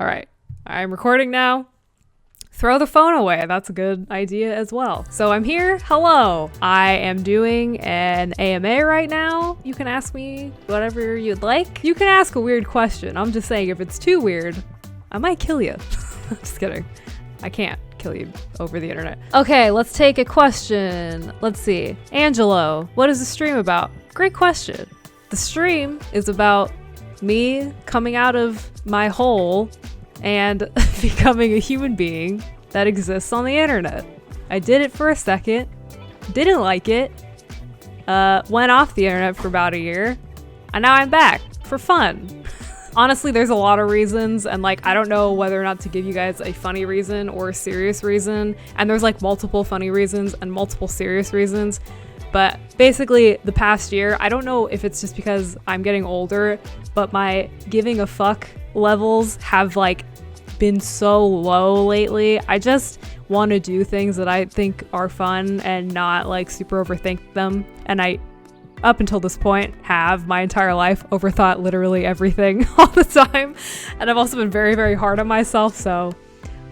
All right, I'm recording now. Throw the phone away. That's a good idea as well. So I'm here. Hello. I am doing an AMA right now. You can ask me whatever you'd like. You can ask a weird question. I'm just saying if it's too weird, I might kill you. I'm just kidding. I can't kill you over the internet. Okay, let's take a question. Let's see. Angelo, what is the stream about? Great question. The stream is about me coming out of my hole and becoming a human being that exists on the internet. I did it for a second, didn't like it, went off the internet for about a year, and now I'm back for fun. Honestly, there's a lot of reasons, and like I don't know whether or not to give you guys a funny reason or a serious reason, and there's like multiple funny reasons and multiple serious reasons. But basically the past year, I don't know if it's just because I'm getting older, but my giving a fuck levels have like been so low lately. I just want to do things that I think are fun and not like super overthink them. And I, up until this point, have my entire life overthought literally everything all the time. And I've also been very, very hard on myself. So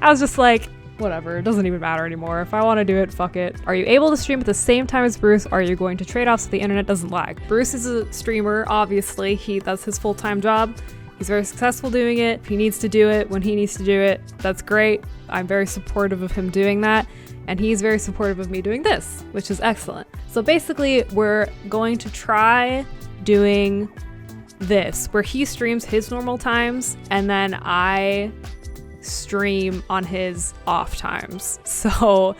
I was just like, whatever, it doesn't even matter anymore. If I want to do it, fuck it. Are you able to stream at the same time as Bruce? Or are you going to trade off so the internet doesn't lag? Bruce is a streamer, obviously. That's his full-time job. He's very successful doing it. He needs to do it when he needs to do it. That's great. I'm very supportive of him doing that. And he's very supportive of me doing this, which is excellent. So basically, we're going to try doing this, where he streams his normal times, and then I stream on his off times. So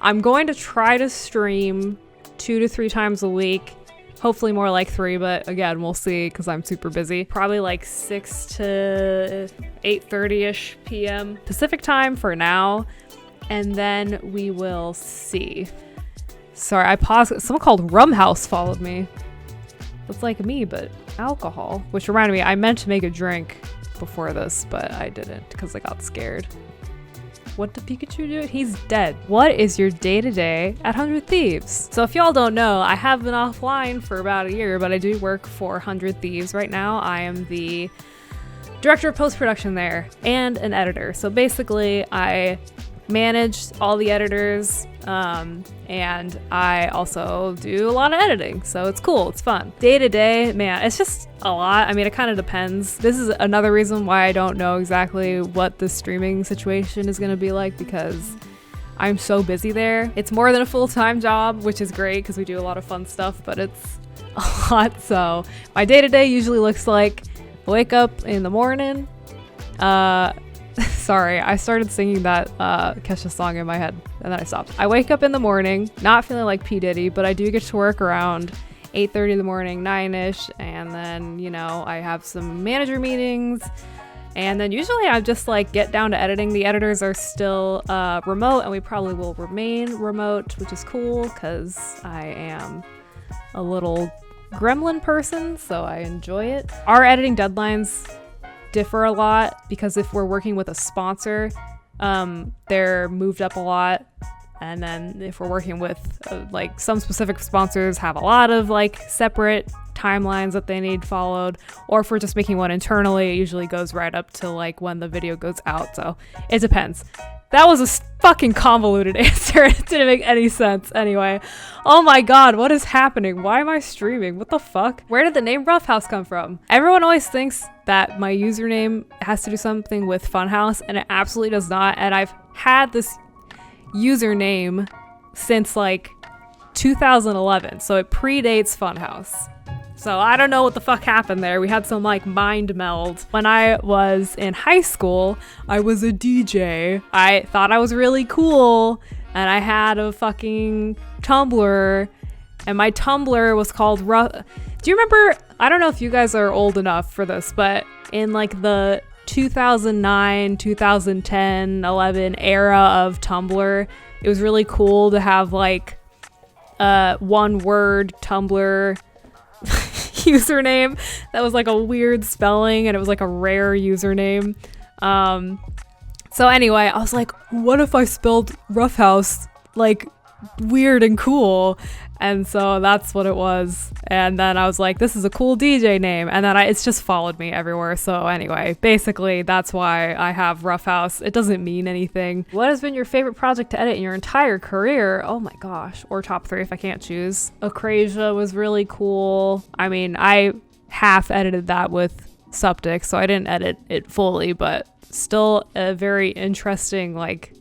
I'm going to try to stream 2 to 3 times a week. Hopefully more like 3, but again, we'll see because I'm super busy. Probably like 6 to 8:30ish p.m. Pacific time for now, and then we will see. Sorry, I paused. Someone called Roughhouse followed me. That's like me, but alcohol. Which reminded me, I meant to make a drink before this, but I didn't because I got scared. What did Pikachu do? He's dead. What is your day-to-day at 100 Thieves? So if y'all don't know, I have been offline for about a year, but I do work for 100 Thieves right now. I am the director of post-production there and an editor. So basically, I manage all the editors, and I also do a lot of editing, so it's cool, it's fun. Day to day, man, it's just a lot. I mean, it kind of depends. This is another reason why I don't know exactly what the streaming situation is going to be like, because I'm so busy there. It's more than a full-time job, which is great because we do a lot of fun stuff, but it's a lot. So my day-to-day usually looks like I wake up in the morning, sorry, I started singing that Kesha song in my head and then I stopped. I wake up in the morning, not feeling like P. Diddy, but I do get to work around 8:30 in the morning, 9-ish, and then, you know, I have some manager meetings, and then usually I just like get down to editing. The editors are still remote, and we probably will remain remote, which is cool because I am a little gremlin person, so I enjoy it. Our editing deadlines differ a lot because if we're working with a sponsor, they're moved up a lot, and then if we're working with like some specific sponsors have a lot of like separate timelines that they need followed, or if we're just making one internally, it usually goes right up to like when the video goes out. So it depends. That was a fucking convoluted answer. It didn't make any sense. Anyway, oh my god, what is happening? Why am I streaming? What the fuck? Where did the name Roughhouse come from? Everyone always thinks that my username has to do something with Funhouse, and it absolutely does not. And I've had this username since like 2011, so it predates Funhouse. So I don't know what the fuck happened there. We had some like mind meld. When I was in high school, I was a DJ. I thought I was really cool, and I had a fucking Tumblr, and my Tumblr was called Do you remember, I don't know if you guys are old enough for this, but in like the 2009, 2010, 11 era of Tumblr, it was really cool to have like one word Tumblr username that was like a weird spelling, and it was like a rare username. So anyway, I was like, what if I spelled Roughhouse like weird and cool. And so that's what it was. And then I was like, this is a cool DJ name. And then it's just followed me everywhere. So anyway, basically that's why I have Roughhouse. It doesn't mean anything. What has been your favorite project to edit in your entire career? Oh my gosh. Or top 3 if I can't choose. Acrasia was really cool. I mean, I half edited that with Suptic, so I didn't edit it fully, but still a very interesting like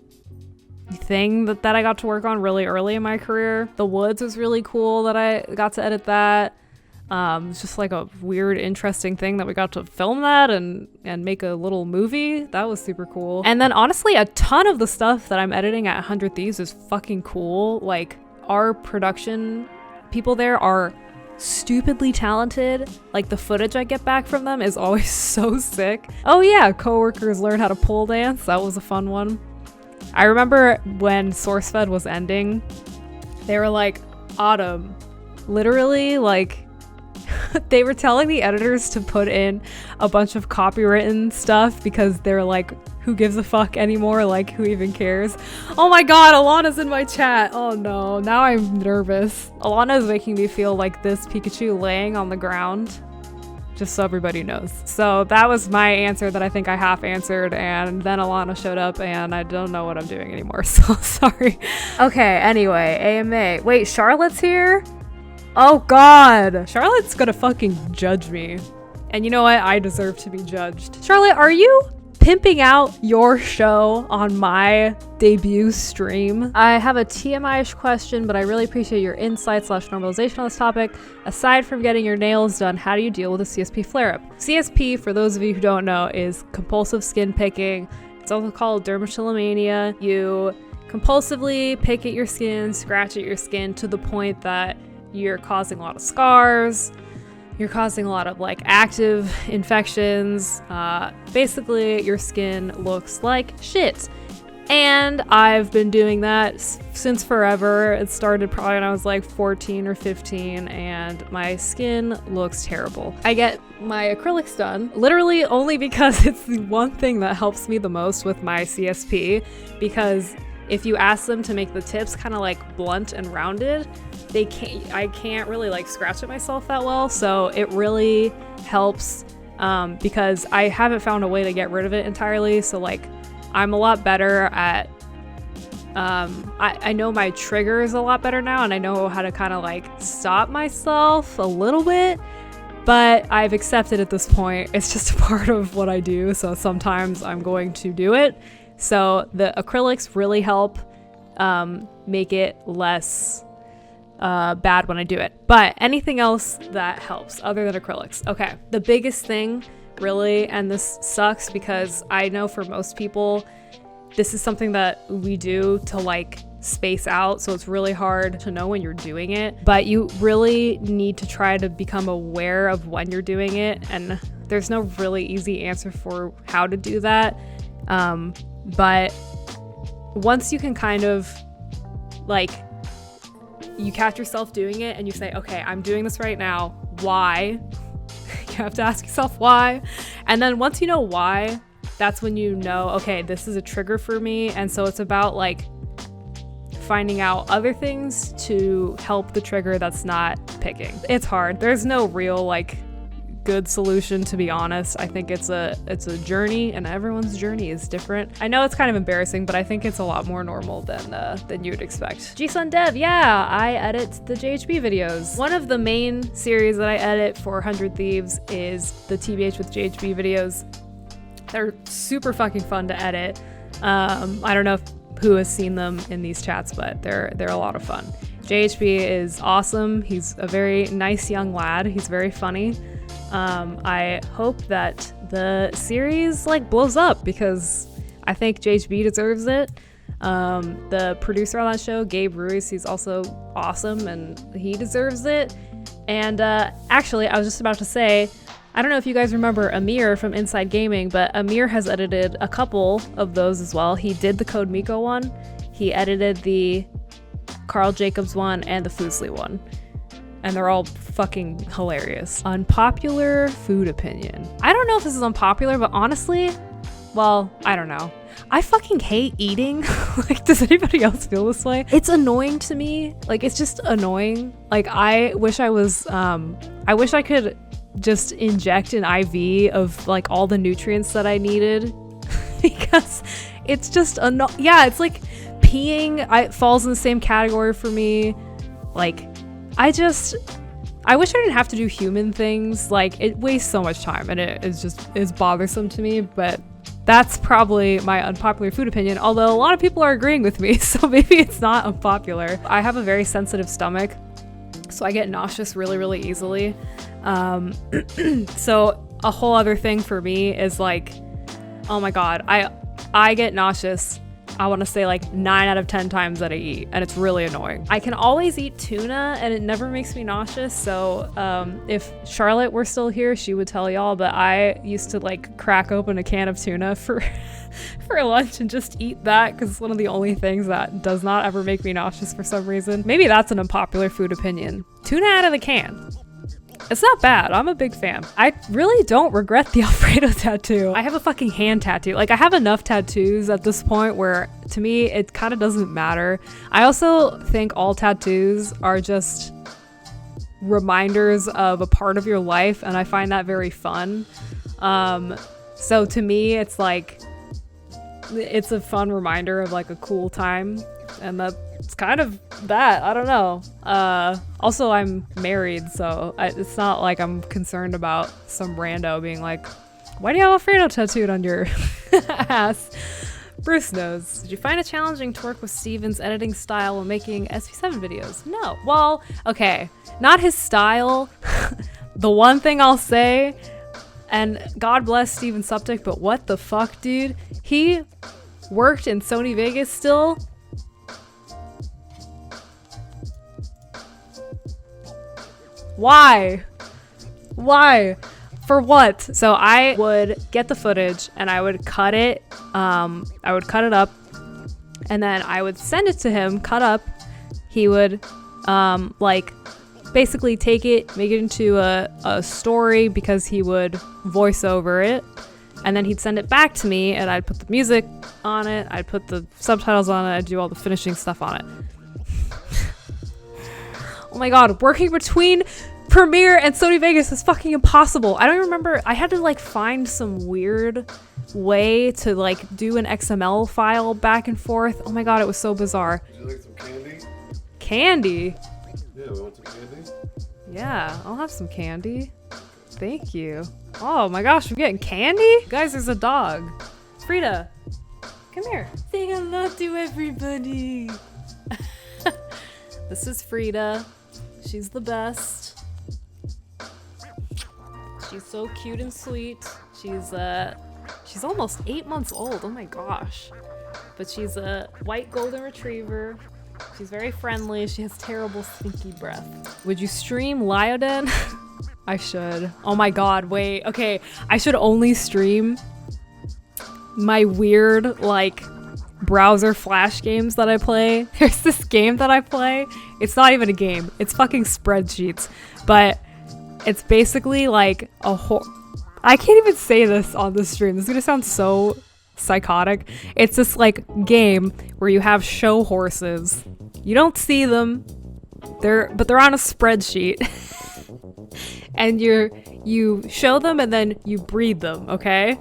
thing that I got to work on really early in my career. The Woods was really cool that I got to edit that. It's just like a weird, interesting thing that we got to film that and make a little movie. That was super cool. And then honestly, a ton of the stuff that I'm editing at 100 Thieves is fucking cool. Like our production people there are stupidly talented. Like the footage I get back from them is always so sick. Oh yeah, coworkers learn how to pole dance. That was a fun one. I remember when SourceFed was ending, they were like, Autumn, literally like they were telling the editors to put in a bunch of copywritten stuff because they're like, who gives a fuck anymore? Like, who even cares? Oh my god, Alana's in my chat. Oh no, now I'm nervous. Alana is making me feel like this Pikachu laying on the ground. Just so everybody knows. So that was my answer that I think I half answered, and then Alana showed up and I don't know what I'm doing anymore, so sorry. Okay, anyway, AMA. Wait, Charlotte's here? Oh god. Charlotte's gonna fucking judge me. And you know what? I deserve to be judged. Charlotte, are you pimping out your show on my debut stream? I have a TMI-ish question, but I really appreciate your insight/normalization on this topic. Aside from getting your nails done, how do you deal with a CSP flare-up? CSP, for those of you who don't know, is compulsive skin picking. It's also called dermatillomania. You compulsively pick at your skin, scratch at your skin to the point that you're causing a lot of scars. You're causing a lot of like active infections. Basically, your skin looks like shit. And I've been doing that since forever. It started probably when I was like 14 or 15, and my skin looks terrible. I get my acrylics done literally only because it's the one thing that helps me the most with my CSP, because if you ask them to make the tips kind of like blunt and rounded, I can't really like scratch it myself that well, so it really helps because I haven't found a way to get rid of it entirely. So like I'm a lot better at I know my triggers a lot better now, and I know how to kind of like stop myself a little bit, but I've accepted at this point it's just a part of what I do, so sometimes I'm going to do it. So the acrylics really help make it less bad when I do it. But anything else that helps other than acrylics. Okay, the biggest thing really, and this sucks because I know for most people this is something that we do to like space out, so it's really hard to know when you're doing it, but you really need to try to become aware of when you're doing it, and there's no really easy answer for how to do that. But once you can kind of like, you catch yourself doing it and you say, okay, I'm doing this right now. Why? You have to ask yourself why. And then once you know why, that's when you know, okay, this is a trigger for me. And so it's about like finding out other things to help the trigger that's not picking. It's hard. There's no real like good solution, to be honest. I think it's a journey, and everyone's journey is different. I know it's kind of embarrassing, but I think it's a lot more normal than you would expect. G-Sun Dev, yeah, I edit the JHB videos. One of the main series that I edit for 100 Thieves is the TBH with JHB videos. They're super fucking fun to edit. I don't know who has seen them in these chats, but they're a lot of fun. JHB is awesome. He's a very nice young lad. He's very funny. I hope that the series like blows up because I think JHB deserves it. The producer on that show, Gabe Ruiz, he's also awesome and he deserves it. And actually, I was just about to say, I don't know if you guys remember Amir from Inside Gaming, but Amir has edited a couple of those as well. He did the Code Miko one, he edited the Carl Jacobs one, and the Foosley one. And they're all fucking hilarious. Unpopular food opinion. I don't know if this is unpopular, but honestly, Well, I don't know. I fucking hate eating. Like, does anybody else feel this way? It's annoying to me. Like, it's just annoying. Like, I wish I was, I wish I could just inject an IV of like all the nutrients that I needed because it's just yeah, it's like peeing. It falls in the same category for me. Like, I wish I didn't have to do human things. Like, it wastes so much time and it is bothersome to me, but that's probably my unpopular food opinion, although a lot of people are agreeing with me, so maybe it's not unpopular. I have a very sensitive stomach, so I get nauseous really, really easily. So a whole other thing for me is like, oh my god, I get nauseous, I want to say like 9 out of 10 times that I eat, and it's really annoying. I can always eat tuna and it never makes me nauseous, so if Charlotte were still here, she would tell y'all, but I used to like crack open a can of tuna for lunch and just eat that because it's one of the only things that does not ever make me nauseous for some reason. Maybe that's an unpopular food opinion. Tuna out of the can. It's not bad. I'm a big fan. I really don't regret the Alfredo tattoo. I have a fucking hand tattoo. Like, I have enough tattoos at this point where, to me, it kind of doesn't matter. I also think all tattoos are just reminders of a part of your life, and I find that very fun. So to me, it's like, it's a fun reminder of like a cool time, and that's kind of that. I don't know. Also, I'm married, so it's not like I'm concerned about some rando being like, why do you have Alfredo tattooed on your ass? Bruce knows. Did you find it challenging to work with Steven's editing style when making SP7 videos? No. Well, okay, not his style. The one thing I'll say, and God bless Steven Suptic, but what the fuck, dude? He worked in Sony Vegas still. Why? Why? For what? So I would get the footage and I would cut it. I would cut it up and then I would send it to him, cut up. He would like basically take it, make it into a story because he would voice over it. And then he'd send it back to me and I'd put the music on it. I'd put the subtitles on it. I'd do all the finishing stuff on it. Oh my god, working between Premiere and Sony Vegas is fucking impossible. I don't remember. I had to like find some weird way to like do an XML file back and forth. Oh my god, it was so bizarre. Would you like some candy? Candy? Yeah, we want some candy? Yeah, I'll have some candy. Thank you. Oh my gosh, I'm getting candy? Guys, there's a dog. Frida, come here. Say hello to everybody. This is Frida. She's the best. She's so cute and sweet. She's almost 8 months old. Oh my gosh. But she's a white golden retriever. She's very friendly. She has terrible stinky breath. Would you stream Lyoden? I should. Oh my god, wait. Okay, I should only stream my weird, like, browser flash games that I play. There's this game that I play. It's not even a game. It's fucking spreadsheets. But it's basically like I can't even say this on the stream. This is gonna sound so psychotic. It's this like game where you have show horses. You don't see them. They're on a spreadsheet. And you show them and then you breed them, okay?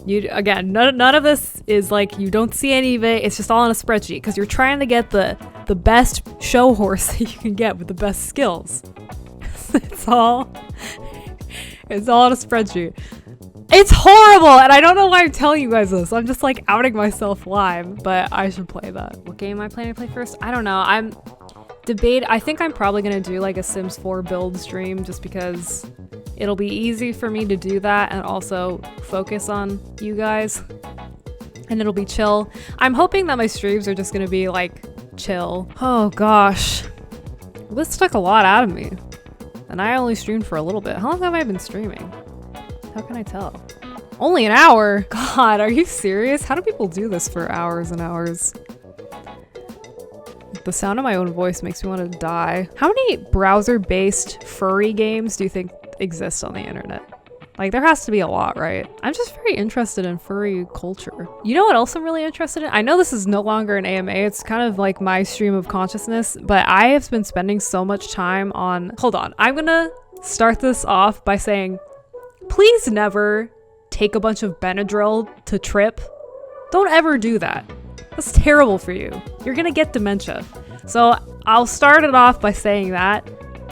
Again, none of this is like, you don't see any of it. It's just all on a spreadsheet because you're trying to get the best show horse that you can get with the best skills. It's all on a spreadsheet. It's horrible, and I don't know why I'm telling you guys this. I'm just like outing myself live, but I should play that. What game am I planning to play first? I don't know. I think I'm probably gonna do like a Sims 4 build stream just because it'll be easy for me to do that and also focus on you guys. And it'll be chill. I'm hoping that my streams are just gonna be like chill. Oh gosh. This took a lot out of me. And I only streamed for a little bit. How long have I been streaming? How can I tell? Only an hour? God, are you serious? How do people do this for hours and hours? The sound of my own voice makes me want to die. How many browser-based furry games do you think exist on the internet? Like, there has to be a lot, right? I'm just very interested in furry culture. You know what else I'm really interested in? I know this is no longer an AMA. It's kind of like my stream of consciousness, but I have been spending so much time on... Hold on. I'm gonna start this off by saying, please never take a bunch of Benadryl to trip. Don't ever do that. That's terrible for you. You're gonna get dementia. So I'll start it off by saying that.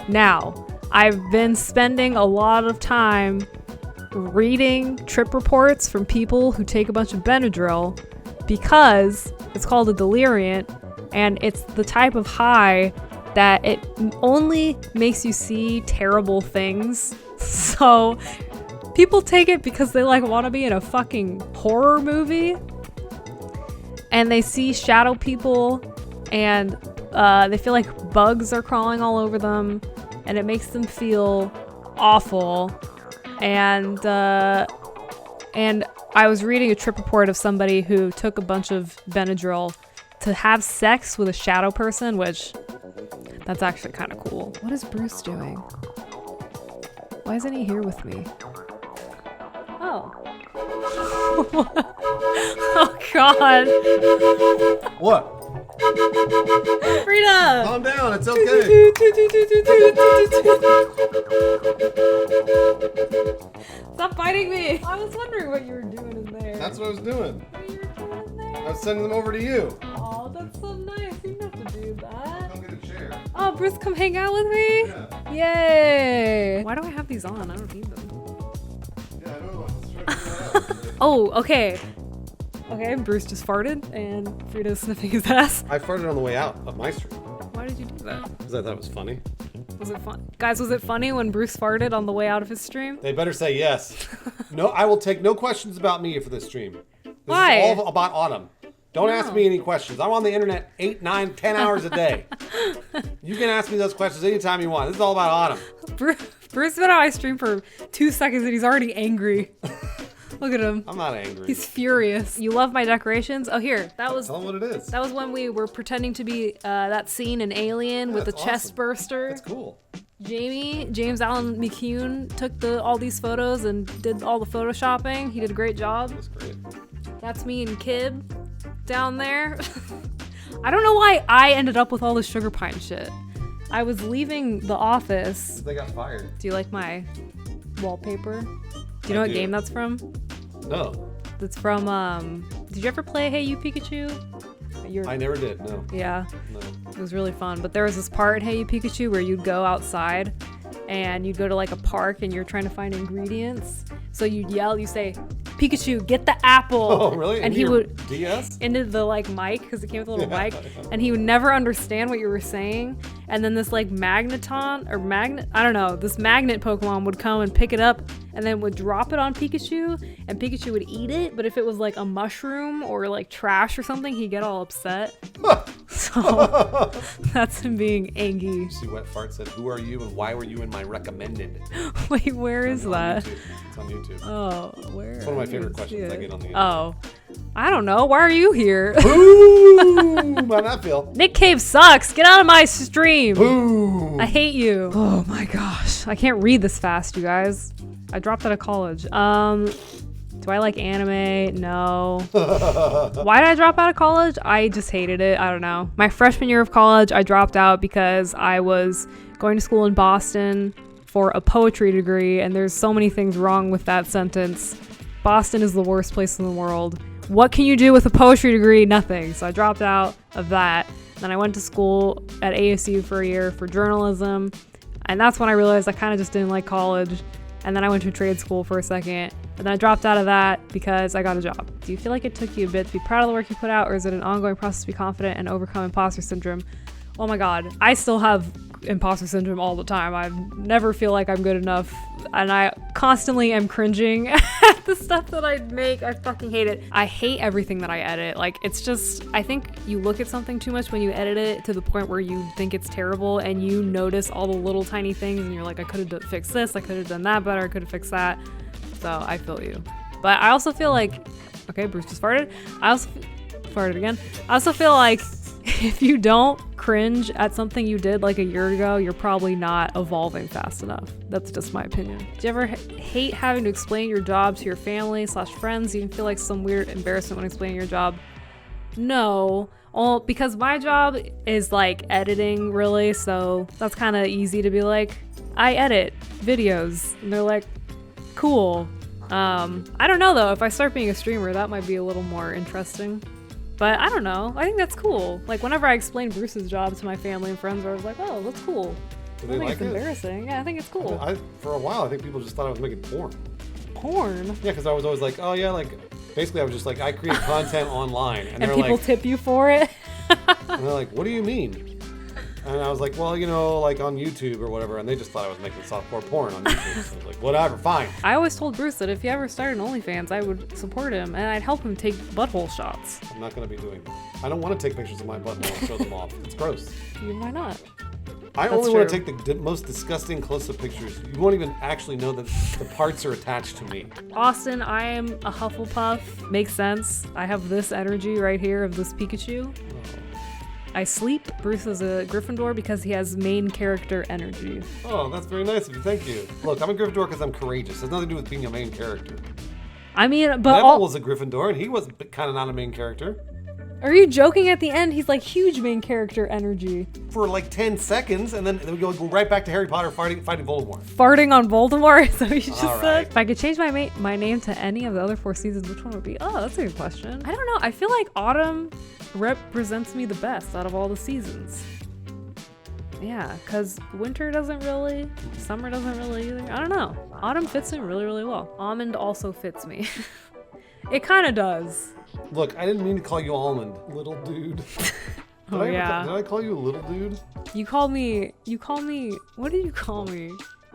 Now, I've been spending a lot of time reading trip reports from people who take a bunch of Benadryl because it's called a deliriant, and it's the type of high that it only makes you see terrible things. So people take it because they like want to be in a fucking horror movie, and they see shadow people, and they feel like bugs are crawling all over them, and it makes them feel awful. And I was reading a trip report of somebody who took a bunch of Benadryl to have sex with a shadow person, which that's actually kind of cool. What is Bruce doing? Why isn't he here with me? Oh. Oh God. What? Frida! Calm down, it's okay. Stop biting me! I was wondering what you were doing in there. That's what I was doing. What you were doing in there? I was sending them over to you. Oh, that's so nice. You don't have to do that. Come get a chair. Oh, Bruce, come hang out with me? Yeah. Yay! Why do I have these on? I don't need them. Yeah, I know. Let's try to figure it out. Oh, okay. Okay, Bruce just farted and Frida's sniffing his ass. I farted on the way out of my stream Why did you do that? because I thought it was funny. Was it fun? Guys, was it funny when Bruce farted on the way out of his stream? They better say yes. No, I will take no questions about me for this stream. This Why? is all about Autumn. Don't No. ask me any questions. I'm on the internet 8, 9, 10 hours a day. You can ask me those questions anytime you want. This is all about Autumn. Bruce has been on my stream for 2 seconds and he's already angry. Look at him. I'm not angry. He's furious. You love my decorations? Oh, here. That was Tell them what it is. that was when we were pretending to be that scene in Alien with the that's chest awesome. burster. That's cool. James Allen McCune took all these photos and did all the photoshopping. He did a great job. That's great. That's me and Kib down there. I don't know why I ended up with all this sugar pine shit. I was leaving the office. They got fired. Do you like my wallpaper? Do you know I what do. game that's from? No, That's from, did you ever play Hey You Pikachu? I never did. No, Yeah, no. it was really fun. But there was this part in Hey You Pikachu where you'd go outside and you'd go to like a park and you're trying to find ingredients. So you'd yell, you say, Pikachu, get the apple. Oh, really? And he Your would DS? into the like mic because it came with a little Yeah. mic, and he would never understand what you were saying. And then this like magneton or magnet, I don't know, this magnet Pokemon would come and pick it up and then would drop it on Pikachu, and Pikachu would eat it. But if it was like a mushroom or like trash or something, he'd get all upset. So that's him being angry. See, Wet Fart said, "Who are you and why were you in my recommended?" Wait, where is On that? YouTube. It's on YouTube. Oh, where? It's one of my I favorite didn't see questions I it. get on the internet. Oh, I don't know. Why are you here? Boom! How'd that feel? Nick Cave sucks. Get out of my stream. Boom! I hate you. Oh my gosh. I can't read this fast, you guys. I dropped out of college. Do I like anime? No. Why did I drop out of college? I just hated it. I don't know. My freshman year of college, I dropped out because I was going to school in Boston for a poetry degree, and there's so many things wrong with that sentence. Boston is the worst place in the world. What can you do with a poetry degree? Nothing. So I dropped out of that. Then I went to school at ASU for a year for journalism, and that's when I realized I kind of just didn't like college. And then I went to trade school for a second, and then I dropped out of that because I got a job. Do you feel like it took you a bit to be proud of the work you put out, or is it an ongoing process to be confident and overcome imposter syndrome? Oh my god, I still have imposter syndrome all the time. I never feel like I'm good enough, and I constantly am cringing at the stuff that I make. I fucking hate it. I hate everything that I edit. Like, it's just, I think you look at something too much when you edit it to the point where you think it's terrible, and you notice all the little tiny things, and you're like, I could have fixed this, I could have done that better, I could have fixed that. So I feel you. But I also feel like, okay, Bruce just farted. I also farted again. I also feel like if you don't cringe at something you did like a year ago, you're probably not evolving fast enough. That's just my opinion. Do you ever hate having to explain your job to your family / friends? You can feel like some weird embarrassment when explaining your job? No. Well, because my job is like editing, really, so that's kind of easy to be like, I edit videos, and they're like, cool. I don't know though, if I start being a streamer, that might be a little more interesting. But I don't know, I think that's cool. Like whenever I explain Bruce's job to my family and friends, I was like, oh, that's cool. Do I they think like it's it? embarrassing. Yeah, I think it's cool. For a while, I think people just thought I was making porn. Porn? Yeah, because I was always like, oh yeah, like, basically I was just like, I create content online. And people like, tip you for it? and they're like, what do you mean? And I was like, well, you know, like on YouTube or whatever, and they just thought I was making softcore porn on YouTube. So I was like, whatever, fine. I always told Bruce that if he ever started an OnlyFans, I would support him, and I'd help him take butthole shots. I'm not going to be doing that. I don't want to take pictures of my butthole and show them off. It's gross. Why not? I That's only want to true. take the most disgusting close-up pictures. You won't even actually know that the parts are attached to me. Austin, I am a Hufflepuff. Makes sense. I have this energy right here of this Pikachu. I sleep. Bruce is a Gryffindor because he has main character energy. Oh, that's very nice of you. Thank you. Look, I'm a Gryffindor because I'm courageous. It has nothing to do with being a main character. I mean, but Neville was a Gryffindor, and he was kind of not a main character. Are you joking? At the end, he's like huge main character energy. For like 10 seconds, and then we go right back to Harry Potter fighting Voldemort. Farting on Voldemort, is that what you just All said? right. If I could change my name to any of the other 4 seasons, which one would be? Oh, that's a good question. I don't know. I feel like autumn represents me the best out of all the seasons. Yeah, because winter doesn't really, summer doesn't really either. I don't know. Autumn fits me really, really well. Almond also fits me. It kind of does. Look, I didn't mean to call you Almond, little dude. Oh, yeah. Did I call you a little dude? You called me, what did you call me?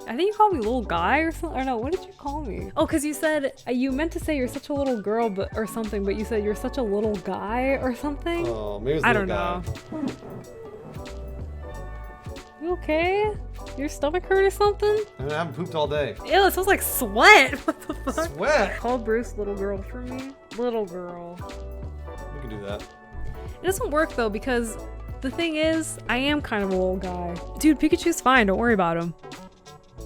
I think you called me little guy or something. Or no, what did you call me? Oh, because you said, you meant to say you're such a little girl or something, but you said you're such a little guy or something. Oh, maybe it's I little don't guy. know. You okay? Your stomach hurt or something? I mean, I haven't pooped all day. Ew, it smells like sweat. What the fuck? Sweat. Call Bruce little girl for me. Little girl. We can do that. It doesn't work though because the thing is, I am kind of a little guy. Dude, Pikachu's fine. Don't worry about him.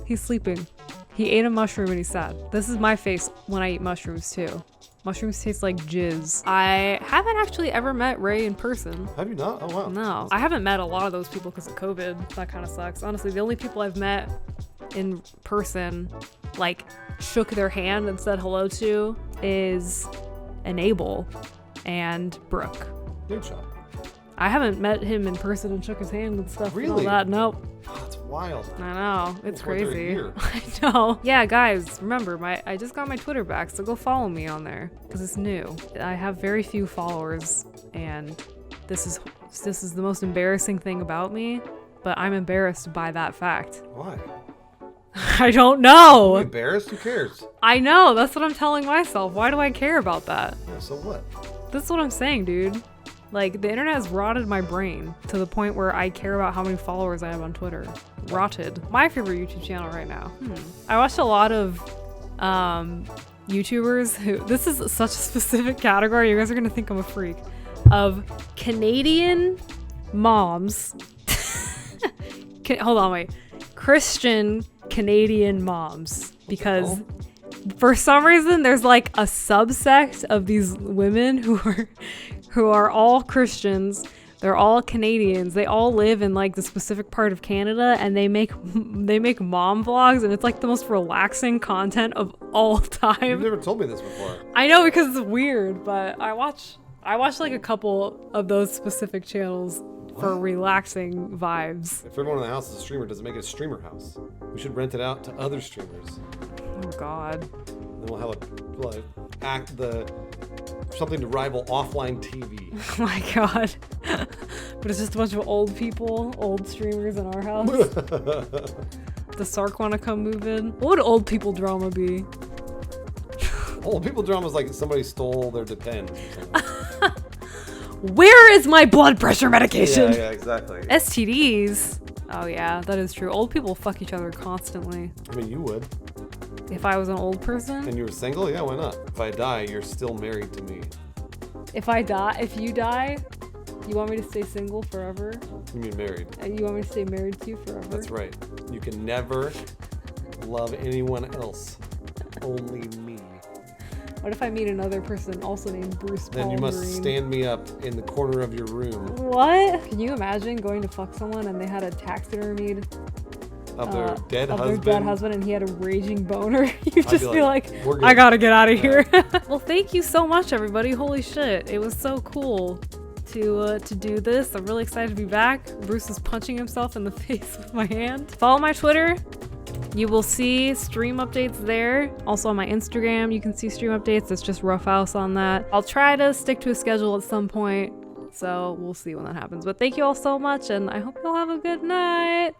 He's sleeping. He ate a mushroom and he's sad. This is my face when I eat mushrooms too. Mushrooms taste like jizz. I haven't actually ever met Ray in person. Have you not? Oh, wow. No. I haven't met a lot of those people because of COVID. That kind of sucks. Honestly, the only people I've met in person, like, shook their hand and said hello to is Enable and Brooke. Good shot. I haven't met him in person and shook his hand and stuff. Really? And all that. Nope. Oh, that's wild. I know. It's Looks like they're crazy. here. I know. Yeah, guys, remember, I just got my Twitter back, so go follow me on there because it's new. I have very few followers, and this is the most embarrassing thing about me, but I'm embarrassed by that fact. Why? I don't Are you know. embarrassed? Who cares? I know. That's what I'm telling myself. Why do I care about that? Yeah, so what? That's what I'm saying, dude. Like, the internet has rotted my brain to the point where I care about how many followers I have on Twitter. Rotted. My favorite YouTube channel right now. I watched a lot of YouTubers who, this is such a specific category, you guys are gonna think I'm a freak, of Canadian moms. Hold on, wait. Christian Canadian moms. Because for some reason there's like a subsect of these women who are all Christians. They're all Canadians. They all live in like the specific part of Canada, and they make mom vlogs, and it's like the most relaxing content of all You've time. never told me this before. I know because it's weird, but I watch like a couple of those specific channels for relaxing vibes. If everyone in the house is a streamer, does it make it a streamer house? We should rent it out to other streamers. Oh God. Then we'll have something to rival offline TV. Oh my God. But it's just a bunch of old people, old streamers in our house. Does Sark want to come move in? What would old people drama be? Old people drama is like somebody stole their Depend or something. Where is my blood pressure medication? Yeah, exactly. STDs. Oh yeah, that is true. Old people fuck each other constantly. I mean, you would. If I was an old person? And you were single? Yeah, why not? If I die, you're still married to me. If you die, You want me to stay single forever? You mean married? And you want me to stay married to you forever? That's right. You can never love anyone else. Only me. What if I meet another person also named Bruce Paul Then you must Green? stand me up in the corner of your room What? Can you imagine going to fuck someone and they had a taxidermied of their dead of husband. their dead husband and he had a raging boner? You I'd just be like, "We're good." I gotta get out of Yeah. here. Well, thank you so much, everybody. Holy shit. It was so cool to do this. I'm really excited to be back. Bruce is punching himself in the face with my hand. Follow my Twitter. You will see stream updates there. Also on my Instagram, you can see stream updates. It's just Roughhouse on that. I'll try to stick to a schedule at some point. So we'll see when that happens. But thank you all so much, and I hope you'll have a good night.